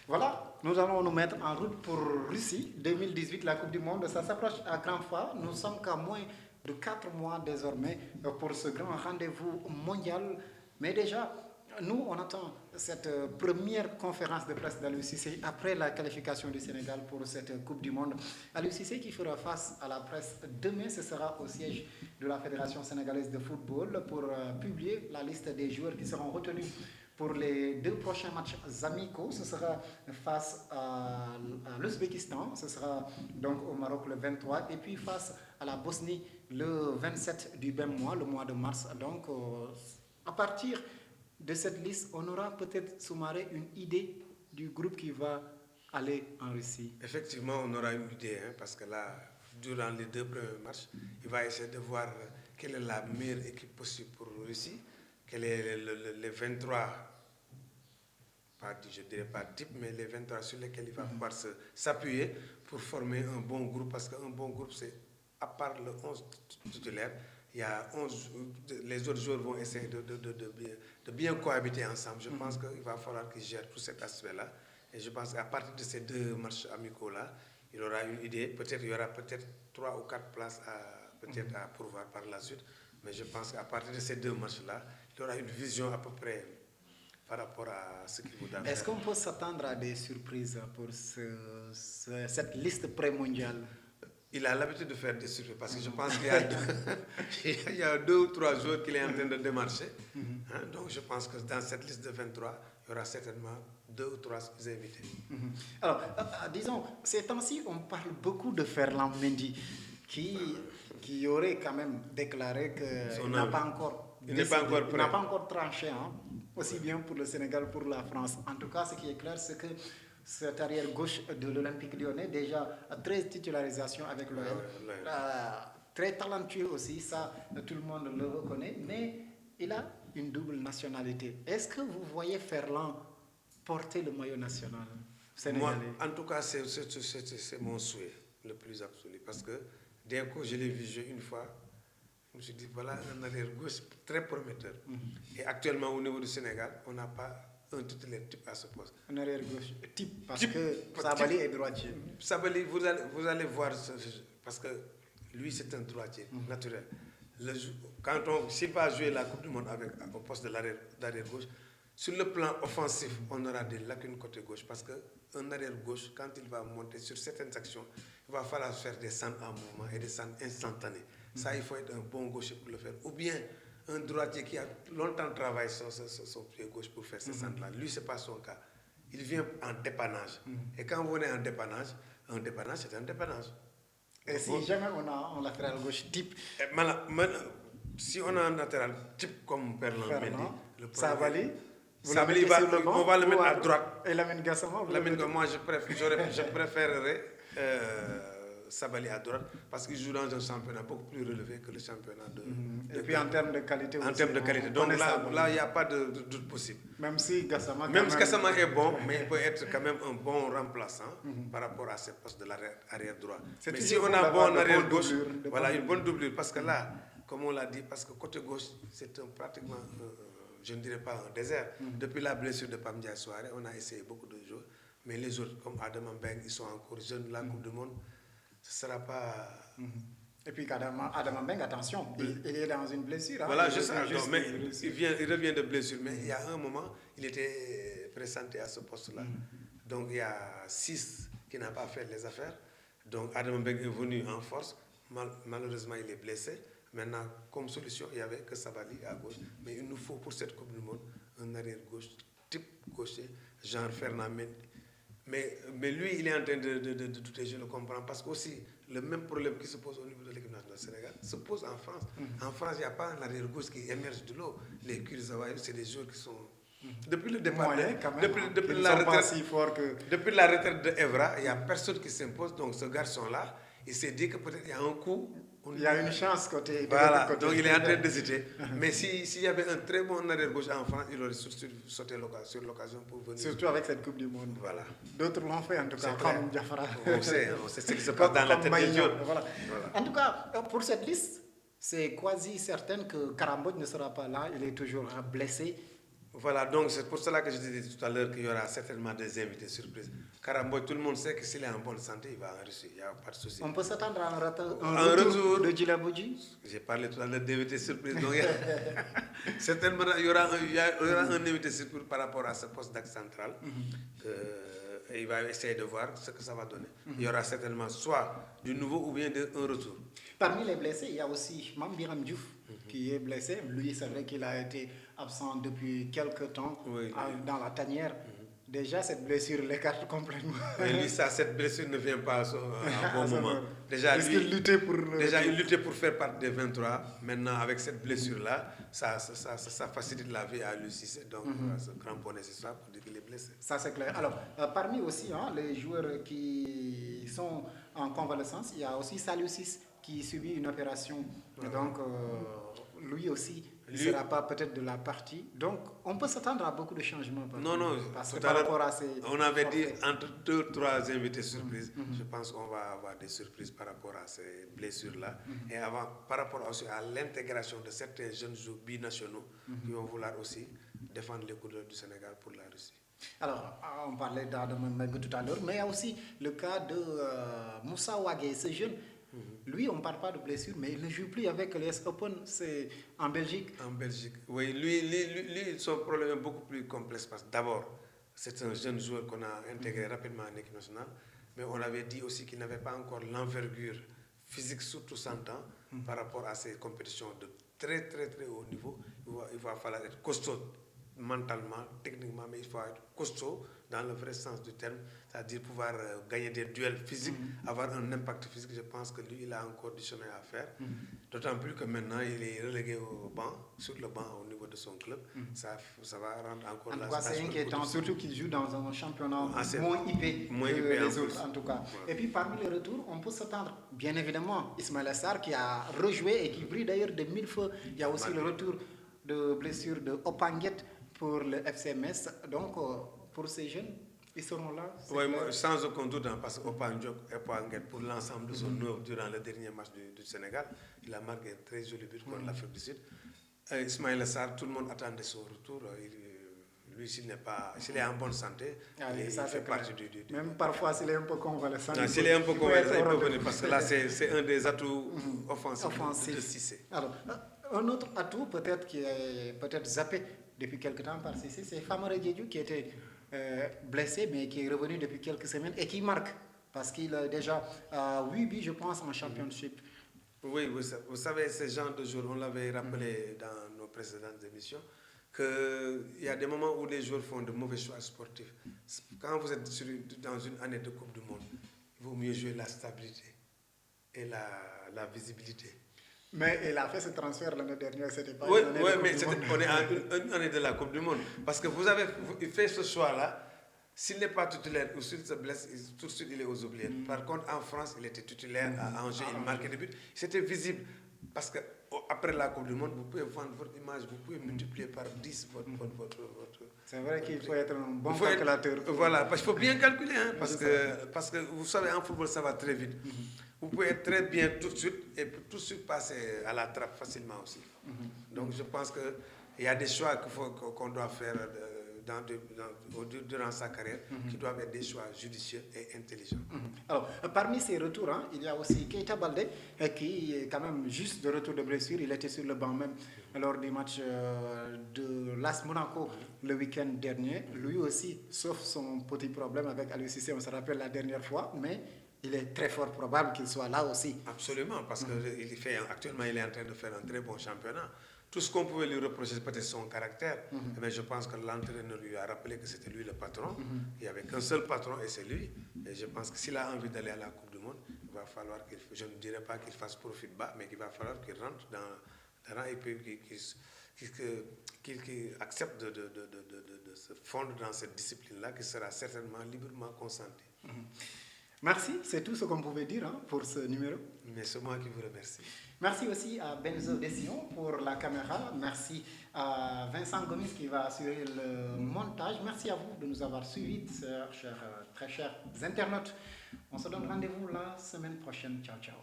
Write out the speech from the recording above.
Voilà, nous allons nous mettre en route pour Russie 2018, la Coupe du Monde. Ça s'approche à grands pas. Nous sommes qu'à moins de 4 mois désormais pour ce grand rendez-vous mondial. Mais déjà, nous, on attend cette première conférence de presse d'Aliou Cissé après la qualification du Sénégal pour cette Coupe du Monde. Aliou Cissé qui fera face à la presse demain, ce sera au siège de la Fédération sénégalaise de football pour publier la liste des joueurs qui seront retenus pour les deux prochains matchs amicaux. Ce sera face à l'Ouzbékistan, ce sera donc au Maroc le 23, et puis face à la Bosnie le 27 du même mois, le mois de mars. Donc, à partir de cette liste, on aura peut-être, Soumaré, une idée du groupe qui va aller en Russie. Effectivement, on aura une idée, parce que là, durant les deux premiers matchs, il va essayer de voir quelle est la meilleure équipe possible pour la Russie, quels sont les 23, je ne dirais pas type, mais les 23 sur lesquels il va pouvoir s'appuyer pour former un bon groupe, parce qu'un bon groupe, c'est, à part le 11 titulaire, il y a 11, les autres joueurs vont essayer de bien cohabiter ensemble. Je pense qu'il va falloir qu'ils gèrent tout cet aspect-là. Et je pense qu'à partir de ces deux matchs amicaux-là, il aura une idée. Peut-être il y aura peut-être 3 ou 4 places à pourvoir par la suite. Mais je pense qu'à partir de ces deux matchs-là, il aura une vision à peu près par rapport à ce qu'il voudra faire. Est-ce qu'on peut s'attendre à des surprises pour cette liste pré-mondiale? Il a l'habitude de faire des surprises parce que je pense qu'il y a 2 ou 3 joueurs qu'il est en train de démarcher. Donc je pense que dans cette liste de 23, il y aura certainement 2 ou 3 invités. Alors, disons, ces temps-ci, on parle beaucoup de Ferland Mendy qui aurait quand même déclaré qu'il n'a pas encore n'a pas encore tranché, aussi bien pour le Sénégal que pour la France. En tout cas, ce qui est clair, c'est que cet arrière-gauche de l'Olympique lyonnais, déjà 13 titularisations avec l'OL, très talentueux aussi, ça tout le monde le reconnaît, mais il a une double nationalité. Est-ce que vous voyez Ferland porter le maillot national sénégalais? Moi, en tout cas, c'est mon souhait le plus absolu, parce que dès que je l'ai vu jouer une fois, je me suis dit, voilà un arrière-gauche très prometteur. Et actuellement, au niveau du Sénégal, on n'a pas un titulaire type à ce poste. Un arrière-gauche type, parce que Sabali est droitier. Sabali, vous allez voir, parce que lui, c'est un droitier naturel. S'il va jouer la Coupe du Monde au poste de l'arrière-gauche, sur le plan offensif, on aura des lacunes côté gauche, parce qu'un arrière-gauche, quand il va monter sur certaines actions, il va falloir faire des centres en mouvement et des centres instantanés. Ça, il faut être un bon gaucher pour le faire. Ou bien un droitier qui a longtemps travaillé son pied gauche pour faire ces centres-là. Lui, ce n'est pas son cas. Il vient en dépannage. Et quand vous venez en dépannage, un dépannage, c'est un dépannage. Et si jamais on a un latéral gauche type, si on a un latéral type comme Ferland Mendy, Sabali, on va le mettre à droite. Et Lamine Gassama, moi, je préférerais Sabali à droite, parce qu'il joue dans un championnat beaucoup plus relevé que le championnat de et puis en termes de qualité aussi. En termes de qualité. Donc là, il n'y a pas de doute possible. Même si Gassama est bon, mais il peut être quand même un bon remplaçant par rapport à ce poste de l'arrière droit. Mais si on a un bon arrière gauche, voilà, une bonne doublure, parce que là, comme on l'a dit, parce que côté gauche, c'est pratiquement, je ne dirais pas un désert. Depuis la blessure de Pam Ndiaye Souaré, on a essayé beaucoup de joueurs, mais les autres, comme Adam Mbeng, ils sont encore jeunes. La Coupe du Monde, ce ne sera pas... Et puis Adam Mbeng, attention, il est dans une blessure. Voilà, je sais, mais il revient de blessure, mais il y a un moment, il était présenté à ce poste-là. Donc il y a 6 qui n'ont pas fait les affaires. Donc Adam Mbeng est venu en force. Malheureusement, il est blessé. Maintenant, comme solution, il n'y avait que Sabali à gauche. Mais il nous faut pour cette Coupe du Monde un arrière-gauche, type gaucher, genre Ferland Mendy. Mais lui, il est en train de douter, je le comprends, parce qu'aussi, le même problème qui se pose au niveau de l'équipe nationale du Sénégal se pose en France. En France, il n'y a pas un arrière-gauche qui émerge de l'eau. Les Kurzawa, c'est des joueurs qui sont... Depuis le départ, depuis la retraite de Evra, il n'y a personne qui s'impose. Donc ce garçon-là, il s'est dit que peut-être il y a un coup... Il y a une chance côté. Voilà, donc il est en train d'hésiter. Mais s'il y avait un très bon arrière-gauche en France, il aurait sauté sur l'occasion pour venir. Surtout avec cette Coupe du Monde. Voilà. D'autres l'ont fait en tout cas, comme Diafara. On sait ce qui se passe dans la tête des joueurs. Voilà. En tout cas, pour cette liste, c'est quasi certain que Karambod ne sera pas là. Il est toujours blessé. Voilà, donc c'est pour cela que je disais tout à l'heure qu'il y aura certainement des invités surprises. Karamboy, tout le monde sait que s'il est en bonne santé, il va en Russie, il n'y a pas de souci. On peut s'attendre à Un retour de Djilabodji. J'ai parlé tout à l'heure d'invité surprise, donc certainement il y aura un invité surprise par rapport à ce poste d'axe central. Et il va essayer de voir ce que ça va donner. Il y aura certainement soit du nouveau ou bien un retour. Parmi les blessés, il y a aussi Mambiram Diouf qui est blessé. Lui, c'est vrai qu'il a été absent depuis quelques temps dans la tanière. Déjà, cette blessure l'écarte complètement. Et lui, cette blessure ne vient pas à un bon moment. Déjà, il luttait pour faire partie des 23. Maintenant, avec cette blessure-là, ça facilite la vie à lui. Donc, ce cramponné, c'est ça pour dire qu'il est blessé. Ça, c'est clair. Alors, parmi aussi les joueurs qui sont en convalescence, il y a aussi Saliou Ciss qui subit une opération. Donc, lui aussi, il ne sera pas peut-être de la partie. Donc, on peut s'attendre à beaucoup de changements. Non, parce que par rapport à on avait dit entre 2-3 invités surprises. Je pense qu'on va avoir des surprises par rapport à ces blessures-là. Et par rapport aussi à l'intégration de certains jeunes joueurs binationaux qui vont vouloir aussi défendre les couleurs du Sénégal pour la Russie. Alors, on parlait d'Adam tout à l'heure, mais il y a aussi le cas de Moussa Ouagé, ce jeune. Lui, on ne parle pas de blessure, mais il ne joue plus avec les Open, c'est en Belgique. En Belgique, oui. Lui, son problème est beaucoup plus complexe parce que d'abord, c'est un jeune joueur qu'on a intégré rapidement en équipe nationale, mais on avait dit aussi qu'il n'avait pas encore l'envergure physique, surtout 100 ans, par rapport à ces compétitions de très, très, très haut niveau. Il va falloir être costaud mentalement, techniquement, mais il faut être costaud dans le vrai sens du terme, c'est-à-dire pouvoir gagner des duels physiques, avoir un impact physique. Je pense que lui, il a encore du chemin à faire. D'autant plus que maintenant, il est relégué sur le banc au niveau de son club. Ça va rendre encore la situation. C'est inquiétant, surtout qu'il joue dans un championnat moins hypé que les autres, en tout cas. Ouais. Et puis, parmi les retours, on peut s'attendre, bien évidemment, Ismaël Sarr qui a rejoué et qui brille d'ailleurs de mille feux. Il y a aussi le retour de blessure de Opanguet pour le FCMS. Donc, pour ces jeunes, ils seront là. Oui, sans aucun doute, parce qu'Opanguet, pour l'ensemble de son œuvre durant le dernier match du Sénégal, il a marqué un très joli but contre l'Afrique du Sud. Ismaël Sarr, tout le monde attendait son retour. Lui, s'il est en bonne santé, il fait partie du... Même parfois, s'il est un peu convalescent. S'il est un peu convalescent, il peut venir, parce que là, c'est un des atouts offensifs de Cissé. Alors, un autre atout, peut-être qui est peut-être zappé depuis quelques temps par Cissé, c'est Famara Diédhiou qui était blessé, mais qui est revenu depuis quelques semaines et qui marque, parce qu'il a déjà 8 buts, je pense, en championship. Oui, vous savez, ce genre de joueurs, on l'avait rappelé dans nos précédentes émissions, qu'il y a des moments où les joueurs font de mauvais choix sportifs. Quand vous êtes dans une année de Coupe du Monde, il vaut mieux jouer la stabilité et la visibilité. Mais il a fait ce transfert l'année dernière, c'était pas oui, mais on est à une année de la Coupe du Monde. Parce que vous avez fait ce choix-là, s'il n'est pas titulaire ou s'il se blesse, tout de suite il est aux oubliettes. Par contre, en France, il était titulaire à Angers, il marquait des buts. C'était visible. Parce qu'après la Coupe du Monde, vous pouvez vendre votre image, vous pouvez multiplier par 10 votre... C'est vrai qu'il faut être un bon calculateur. Voilà, parce qu'il faut bien calculer. Hein, parce que vous savez, en football, ça va très vite. Vous pouvez être très bien tout de suite et tout de suite passer à la trappe facilement aussi. Donc je pense qu'il y a des choix qu'on doit faire durant sa carrière qui doivent être des choix judicieux et intelligents. Alors, parmi ces retours, il y a aussi Keita Baldé qui est quand même juste de retour de blessure. Il était sur le banc même lors du match de l'AS Monaco le week-end dernier. Lui aussi, sauf son petit problème avec Aliou Cissé, on se rappelle la dernière fois, mais il est très fort probable qu'il soit là aussi. Absolument, parce qu'actuellement, il est en train de faire un très bon championnat. Tout ce qu'on pouvait lui reprocher, c'est peut-être son caractère. Mais je pense que l'entraîneur lui a rappelé que c'était lui le patron. Il n'y avait qu'un seul patron et c'est lui. Et je pense que s'il a envie d'aller à la Coupe du Monde, il va falloir je ne dirais pas qu'il fasse profit bas, mais qu'il va falloir qu'il rentre dans et puis qu'il accepte de se fondre dans cette discipline-là qui sera certainement librement consentie. Merci, c'est tout ce qu'on pouvait dire pour ce numéro. Mais c'est moi qui vous remercie. Merci aussi à Benzo Dession pour la caméra. Merci à Vincent Gomis qui va assurer le montage. Merci à vous de nous avoir suivis, très chers internautes. On se donne rendez-vous la semaine prochaine. Ciao, ciao.